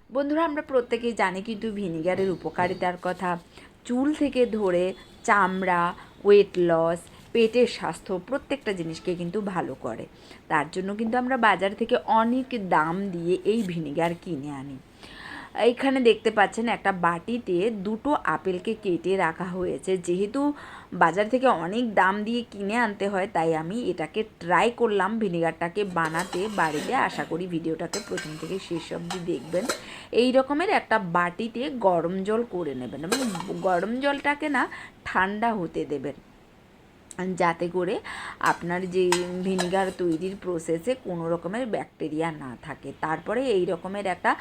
বন্ধুরা, আমরা প্রত্যেকেই জানি কিন্তু ভিনিগারের উপকারিতার কথা। চুল থেকে ধরে চামড়া, ওয়েট লস, পেটের স্বাস্থ্য প্রত্যেকটা জিনিসকে কিন্তু ভালো করে। তার জন্য কিন্তু আমরা বাজার থেকে অনেক দাম দিয়ে এই ভিনিগার কিনে আনি। এইখানে দেখতে পাচ্ছেন একটা বাটিতে দুটো আপেলকে কেটে রাখা হয়েছে। যেহেতু বাজার থেকে অনেক দাম দিয়ে কিনে আনতে হয়, তাই আমি এটাকে ট্রাই করলাম ভিনিগারটাকে বানাতে বাড়িতে। আশা করি ভিডিওটাকে প্রথম থেকে শেষ অবধি দেখবেন। এই রকমের একটা বাটিতে গরম জল করে নেবেন এবং গরম জলটাকে না ঠান্ডা হতে দেবেন, যাতে করে আপনার যে ভিনিগার তৈরির প্রসেসে কোনো রকমের ব্যাকটেরিয়া না থাকে। তারপরে এই রকমের একটা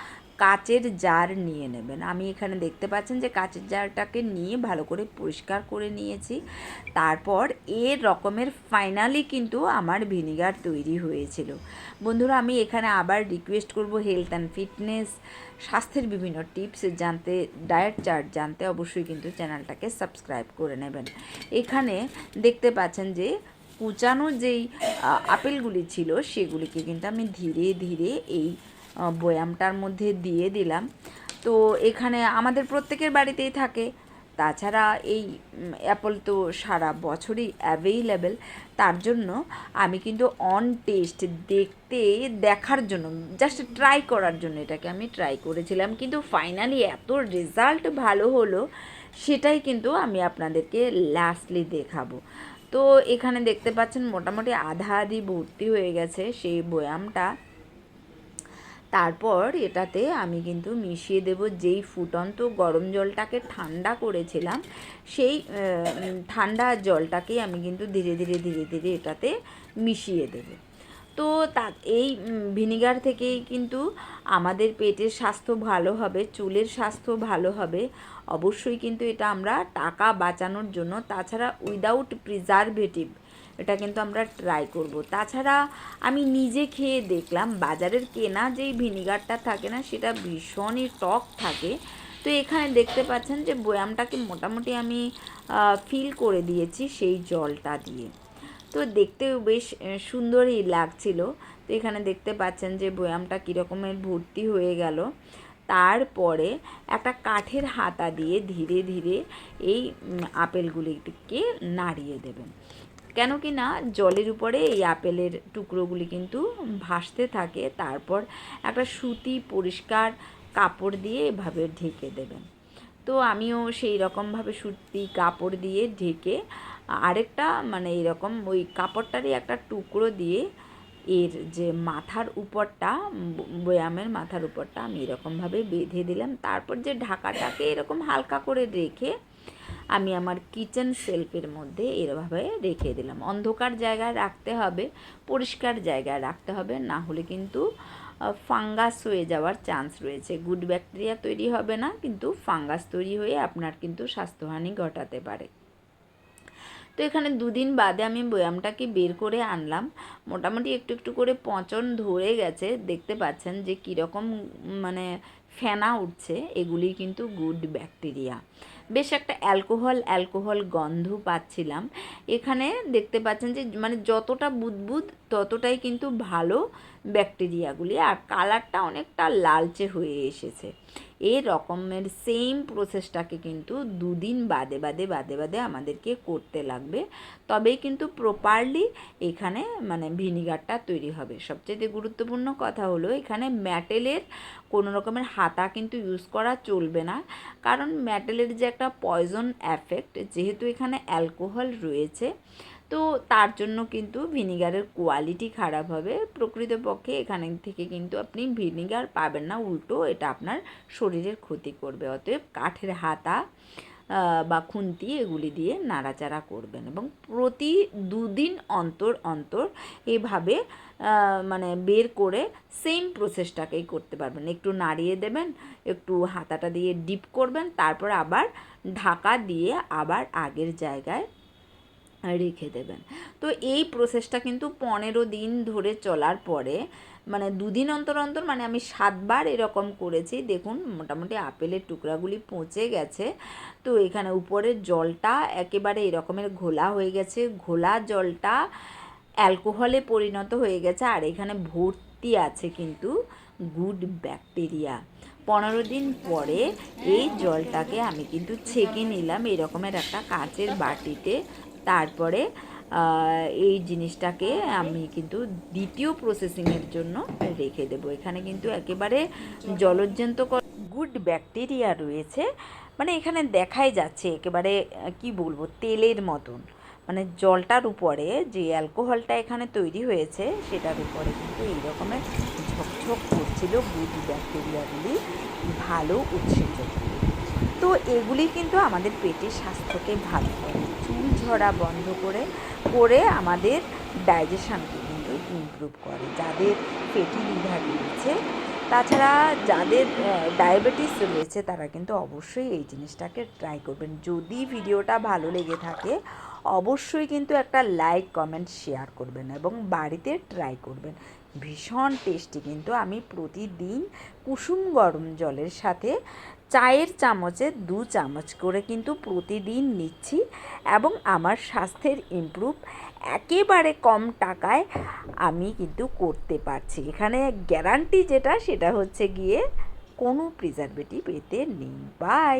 কাচের জার নিয়ে নেবেন। আমি এখানে দেখতে পাচ্ছেন যে কাচের জারটাকে নিয়ে ভালো করে পরিষ্কার করে নিয়েছি। তারপর এর রকমের ফাইনালি কিন্তু আমার ভিনিগার তৈরি হয়েছিল। বন্ধুরা, আমি এখানে আবার রিকোয়েস্ট করব, হেলথ অ্যান্ড ফিটনেস, স্বাস্থ্যের বিভিন্ন টিপস জানতে, ডায়েট চার্ট জানতে অবশ্যই কিন্তু চ্যানেলটাকে সাবস্ক্রাইব করে নেবেন। এখানে দেখতে পাচ্ছেন যে কুচানো যেই আপেলগুলি ছিল সেগুলিকে কিন্তু আমি ধীরে ধীরে এই বয়ামটার মধ্যে দিয়ে দিলাম। তো এখানে আমাদের প্রত্যেকের বাড়িতেই থাকে। তাছাড়া এই অ্যাপল তো সারা বছরই অ্যাভেইলেবল। তার জন্য আমি কিন্তু অন টেস্ট দেখার জন্য, জাস্ট ট্রাই করার জন্য এটাকে আমি ট্রাই করেছিলাম। কিন্তু ফাইনালি এত রেজাল্ট ভালো হলো, সেটাই কিন্তু আমি আপনাদেরকে লাস্টলি দেখাবো। তো এখানে দেখতে পাচ্ছেন মোটামুটি আধা আধি ভর্তি হয়ে গেছে সেই বয়ামটা। তারপর এটাতে আমি কিন্তু মিশিয়ে দেব যেই ফুটন্ত গরম জলটাকে ঠান্ডা করেছিলাম, সেই ঠান্ডা জলটাকেই আমি কিন্তু ধীরে ধীরে ধীরে ধীরে এটাতে মিশিয়ে দেব। তো এই ভিনিগার থেকেই কিন্তু আমাদের পেটের স্বাস্থ্য ভালো হবে, চুলের স্বাস্থ্য ভালো হবে। অবশ্যই কিন্তু এটা আমরা টাকা বাঁচানোর জন্য, তাছাড়া উইদাউট প্রিজারভেটিভ, এটা কিন্তু আমরা ট্রাই করব। তাছাড়া আমি নিজে খেয়ে দেখলাম বাজারের কেনা যেই ভিনিগারটা থাকে না, সেটা ভীষণই টক থাকে। তো এখানে দেখতে পাচ্ছেন যে বয়ামটাকে মোটামুটি আমি ফিল করে দিয়েছি সেই জলটা দিয়ে। তো দেখতেও বেশ সুন্দরই লাগছিল। তো এখানে দেখতে পাচ্ছেন যে বয়ামটা কীরকমের ভর্তি হয়ে গেল। তারপরে একটা কাঠের হাতা দিয়ে ধীরে ধীরে এই আপেলগুলিকে নাড়িয়ে দেবেন। কেন কি না, জলের উপরে এই আপেলের টুকরোগুলি কিন্তু ভাসতে থাকে। তারপর একটা সুতি পরিষ্কার কাপড় দিয়ে এভাবে ঢেকে দেবেন। তো আমিও সেই রকমভাবে সুতি কাপড় দিয়ে ঢেকে আরেকটা এরকম ওই কাপড়টারই একটা টুকরো দিয়ে এর যে মাথার উপরটা, বয়ামের মাথার উপরটা আমি এরকমভাবে বেঁধে দিলাম। তারপর যে ঢাকাটাকে এরকম হালকা করে রেখে আমি আমার কিচেন শেলফের মধ্যে এরভাবে রেখে দিলাম। অন্ধকার জায়গায় রাখতে হবে, পরিষ্কার জায়গায় রাখতে হবে, না হলে কিন্তু ফাঙ্গাস হয়ে যাওয়ার চান্স রয়েছে। গুড ব্যাকটেরিয়া তৈরি হবে না, কিন্তু ফাঙ্গাস তৈরি হয়ে আপনার কিন্তু স্বাস্থ্যহানি ঘটাতে পারে। তো এখানে দুদিন বাদে আমি বয়ামটাকে বের করে আনলাম। মোটামুটি একটু একটু করে পচন ধরে গেছে, দেখতে পাচ্ছেন যে কীরকম ফেনা উঠছে। এগুলি কিন্তু গুড ব্যাকটেরিয়া। বেশ একটা অ্যালকোহল গন্ধ পাচ্ছিলাম। এখানে দেখতে পাচ্ছেন যে যতটা বুদবুদ ততটাই কিন্তু ভালো ব্যাকটেরিয়াগুলি, আর কালারটা অনেকটা লালচে হয়ে এসেছে। এই রকমের সেম প্রসেসটাকে কিন্তু দুদিন বাদে বাদে বাদে বাদে আমাদেরকে করতে লাগবে, তবেই কিন্তু প্রপারলি এখানে ভিনিগারটা তৈরি হবে। সবচেয়ে গুরুত্বপূর্ণ কথা হলো এখানে ম্যাটেলের কোনো রকমের হাতা কিন্তু ইউজ করা চলবে না, কারণ ম্যাটেলের যে একটা পয়জন এফেক্ট, যেহেতু এখানে অ্যালকোহল রয়েছে, তো তার জন্য কিন্তু ভিনিগারের কোয়ালিটি খারাপ হবে। প্রকৃতপক্ষে এখানে থেকে কিন্তু আপনি ভিনিগার পাবেন না, উল্টো এটা আপনার শরীরের ক্ষতি করবে। অতএব কাঠের হাতা বা খুন্তি এগুলি দিয়ে নাড়াচাড়া করবেন এবং প্রতি দুদিন অন্তর অন্তর এভাবে বের করে সেম প্রসেসটাকেই করতে পারবেন। একটু নাড়িয়ে দেবেন, একটু হাতাটা দিয়ে ডিপ করবেন, তারপর আবার ঢাকা দিয়ে আবার আগের জায়গায় রেখে দেবেন। তো এই প্রসেসটা কিন্তু 15 দিন ধরে চলার পরে দুদিন অন্তর অন্তর আমি 7 বার এরকম করেছি। দেখুন মোটামুটি আপেলের টুকরাগুলি পচে গেছে। তো এখানে উপরের জলটা একেবারে এরকমের ঘোলা হয়ে গেছে, ঘোলা জলটা অ্যালকোহলে পরিণত হয়ে গেছে, আর এখানে ভর্তি আছে কিন্তু গুড ব্যাকটেরিয়া। 15 দিন পরে এই জলটাকে আমি কিন্তু ছেঁকে নিলাম এরকমের একটা কাচের বাটিতে। তারপরে এই জিনিসটাকে আমি কিন্তু দ্বিতীয় প্রসেসিংয়ের জন্য রেখে দেবো। এখানে কিন্তু একেবারে জলজ্যান্ত গুড ব্যাকটেরিয়া রয়েছে, মানে এখানে দেখাই যাচ্ছে একেবারে কি বলবো তেলের মতন, মানে জলটার উপরে যে অ্যালকোহলটা এখানে তৈরি হয়েছে সেটার উপরে কিন্তু এই রকমের ঝকঝক করছিল গুড ব্যাকটেরিয়াগুলি, ভালো উৎসেচক। তো এগুলি কিন্তু আমাদের পেটের স্বাস্থ্যকে ভালো করে, চুল ঝরা বন্ধ করে আমাদের ডাইজেশনকে কিন্তু ইমপ্রুভ করে। যাদের ফ্যাটি লিভার রয়েছে, তাছাড়া যাদের ডায়াবেটিস রয়েছে, তারা কিন্তু অবশ্যই এই জিনিসটাকে ট্রাই করবেন। যদি ভিডিওটা ভালো লেগে থাকে অবশ্যই কিন্তু একটা লাইক কমেন্ট শেয়ার করবেন এবং বাড়িতে ট্রাই করবেন। ভীষণ টেস্টি কিন্তু। আমি প্রতিদিন কুসুম গরম জলের সাথে চায়ের চামচে 2 চামচ করে কিন্তু প্রতিদিন নিচ্ছি এবং আমার স্বাস্থ্যের ইমপ্রুভ একেবারে কম টাকায় আমি কিন্তু করতে পারছি। এখানে গ্যারান্টি যেটা সেটা হচ্ছে গিয়ে কোনো প্রিজারভেটিভ এতে নেই। বাই।